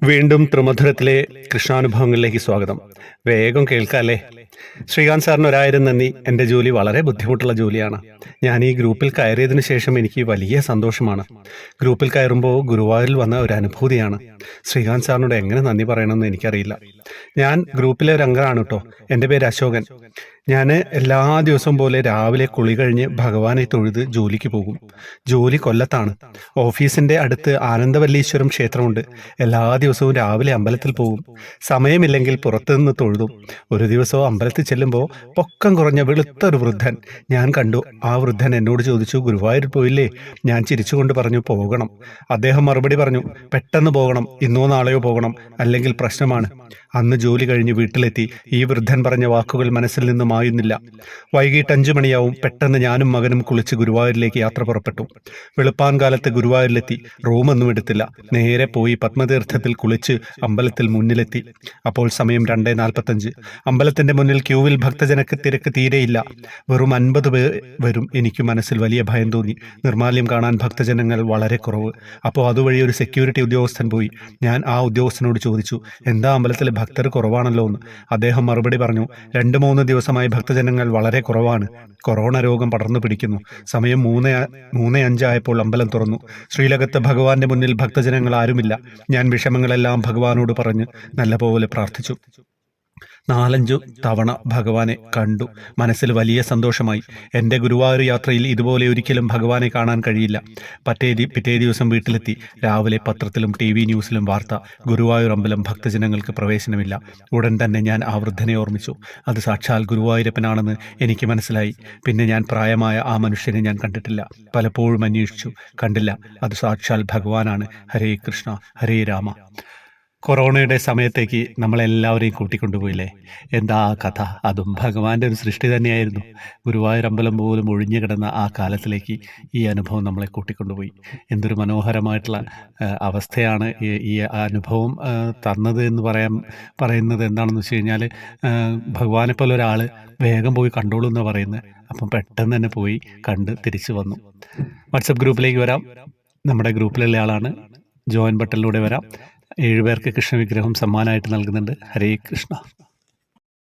വീണ്ടും ത്രിമധുരത്തിലെ കൃഷ്ണാനുഭവങ്ങളിലേക്ക് സ്വാഗതം. വേഗം കേൾക്കാല്ലേ. ശ്രീകാന്ത് സാറിന് 1000 നന്ദി. എൻ്റെ ജോലി വളരെ ബുദ്ധിമുട്ടുള്ള ജോലിയാണ്. ഞാൻ ഈ ഗ്രൂപ്പിൽ കയറിയതിനു ശേഷം എനിക്ക് വലിയ സന്തോഷമാണ്. ഗ്രൂപ്പിൽ കയറുമ്പോൾ ഗുരുവായൂരിൽ വന്ന ഒരു അനുഭൂതിയാണ്. ശ്രീകാന്ത് സാറിനോട് എങ്ങനെ നന്ദി പറയണമെന്ന് എനിക്കറിയില്ല. ഞാൻ ഗ്രൂപ്പിലെ ഒരു അംഗമാണ് കേട്ടോ. എൻ്റെ പേര് അശോകൻ. ഞാൻ എല്ലാ ദിവസവും പോലെ രാവിലെ കുളി കഴിഞ്ഞ് ഭഗവാനെ തൊഴുത് ജോലിക്ക് പോകും. ജോലി കൊല്ലത്താണ്. ഓഫീസിൻ്റെ അടുത്ത് ആനന്ദവല്ലീശ്വരം ക്ഷേത്രമുണ്ട്. എല്ലാ ദിവസവും രാവിലെ അമ്പലത്തിൽ പോകും. സമയമില്ലെങ്കിൽ പുറത്തുനിന്ന് തൊഴുതും. ഒരു ദിവസവും അമ്പലത്തിൽ ചെല്ലുമ്പോൾ പൊക്കം കുറഞ്ഞ വെളുത്തൊരു വൃദ്ധൻ ഞാൻ കണ്ടു. ആ വൃദ്ധൻ എന്നോട് ചോദിച്ചു, ഗുരുവായൂർ പോയില്ലേ? ഞാൻ ചിരിച്ചുകൊണ്ട് പറഞ്ഞു, പോകണം. അദ്ദേഹം മറുപടി പറഞ്ഞു, പെട്ടെന്ന് പോകണം, ഇന്നോ നാളെയോ പോകണം, അല്ലെങ്കിൽ പ്രശ്നമാണ്. അന്ന് ജോലി കഴിഞ്ഞ് വീട്ടിലെത്തി. ഈ വൃദ്ധൻ പറഞ്ഞ വാക്കുകൾ മനസ്സിൽ നിന്ന് മായുന്നില്ല. വൈകിട്ട് 5 മണിയാവും. പെട്ടെന്ന് ഞാനും മകനും കുളിച്ച് ഗുരുവായൂരിലേക്ക് യാത്ര പുറപ്പെട്ടു. വെളുപ്പാൻ കാലത്ത് ഗുരുവായൂരിലെത്തി. റൂമൊന്നും എടുത്തില്ല. നേരെ പോയി പത്മതീർത്ഥത്തിൽ കുളിച്ച് അമ്പലത്തിൽ മുന്നിലെത്തി. അപ്പോൾ സമയം 2:45. അമ്പലത്തിന്റെ മുന്നിൽ ക്യൂവിൽ ഭക്തജനക്ക് തിരക്ക് തീരെയില്ല. വെറും 50 പേർ വരും. എനിക്ക് മനസ്സിൽ വലിയ ഭയം തോന്നി. നിർമാല്യം കാണാൻ ഭക്തജനങ്ങൾ വളരെ കുറവ്. അപ്പോൾ അതുവഴി ഒരു സെക്യൂരിറ്റി ഉദ്യോഗസ്ഥൻ പോയി. ഞാൻ ആ ഉദ്യോഗസ്ഥനോട് ചോദിച്ചു, എന്താ അമ്പലത്തിലെ ഭക്തർ കുറവാണല്ലോ എന്ന്. അദ്ദേഹം മറുപടി പറഞ്ഞു, 2-3 ദിവസമായി ഭക്തജനങ്ങൾ വളരെ കുറവാണ്. കൊറോണ രോഗം പടർന്നു പിടിക്കുന്നു. സമയം 3:05 ആയപ്പോൾ അമ്പലം തുറന്നു. ശ്രീലകത്ത് ഭഗവാന്റെ മുന്നിൽ ഭക്തജനങ്ങൾ ആരുമില്ല. ഞാൻ വിഷമങ്ങളെല്ലാം ഭഗവാനോട് പറഞ്ഞ് നല്ലപോലെ പ്രാർത്ഥിച്ചു. 4-5 തവണ ഭഗവാനെ കണ്ടു. മനസ്സിൽ വലിയ സന്തോഷമായി. എൻ്റെ ഗുരുവായൂർ യാത്രയിൽ ഇതുപോലെ ഒരിക്കലും ഭഗവാനെ കാണാൻ കഴിയില്ല. പിറ്റേ ദിവസം വീട്ടിലെത്തി. രാവിലെ പത്രത്തിലും TV ന്യൂസിലും വാർത്ത, ഗുരുവായൂർ അമ്പലം ഭക്തജനങ്ങൾക്ക് പ്രവേശനമില്ല. ഉടൻ തന്നെ ഞാൻ ആ വൃദ്ധനെ ഓർമ്മിച്ചു. അത് സാക്ഷാൽ ഗുരുവായൂരപ്പനാണെന്ന് എനിക്ക് മനസ്സിലായി. പിന്നെ ഞാൻ പ്രായമായ ആ മനുഷ്യനെ ഞാൻ കണ്ടിട്ടില്ല. പലപ്പോഴും അന്വേഷിച്ചു, കണ്ടില്ല. അത് സാക്ഷാൽ ഭഗവാനാണ്. ഹരേ കൃഷ്ണ, ഹരേ രാമ. കൊറോണയുടെ സമയത്തേക്ക് നമ്മളെല്ലാവരെയും കൂട്ടിക്കൊണ്ടുപോയില്ലേ? എന്താ ആ കഥ! അതും ഭഗവാന്റെ ഒരു സൃഷ്ടി തന്നെയായിരുന്നു. ഗുരുവായൂർ അമ്പലം പോലും ഒഴിഞ്ഞു കിടന്ന ആ കാലത്തിലേക്ക് ഈ അനുഭവം നമ്മളെ കൂട്ടിക്കൊണ്ടുപോയി. എന്തൊരു മനോഹരമായിട്ടുള്ള അവസ്ഥയാണ് ഈ അനുഭവം തന്നത് എന്ന് പറയുന്നത് എന്താണെന്ന് വെച്ച് കഴിഞ്ഞാൽ, ഭഗവാനെ പോലെ ഒരാൾ വേഗം പോയി കണ്ടോളൂ എന്ന് പറയുന്നത്. അപ്പം പെട്ടെന്ന് തന്നെ പോയി കണ്ട് തിരിച്ചു വന്നു. വാട്സപ്പ് ഗ്രൂപ്പിലേക്ക് വരാം. നമ്മുടെ ഗ്രൂപ്പിലുള്ള ആളാണ്. ജോയിൻ ബട്ടണിലൂടെ വരാം. 7 പേർക്ക് കൃഷ്ണവിഗ്രഹം സമ്മാനമായിട്ട് നൽകുന്നുണ്ട്. ഹരേ കൃഷ്ണ.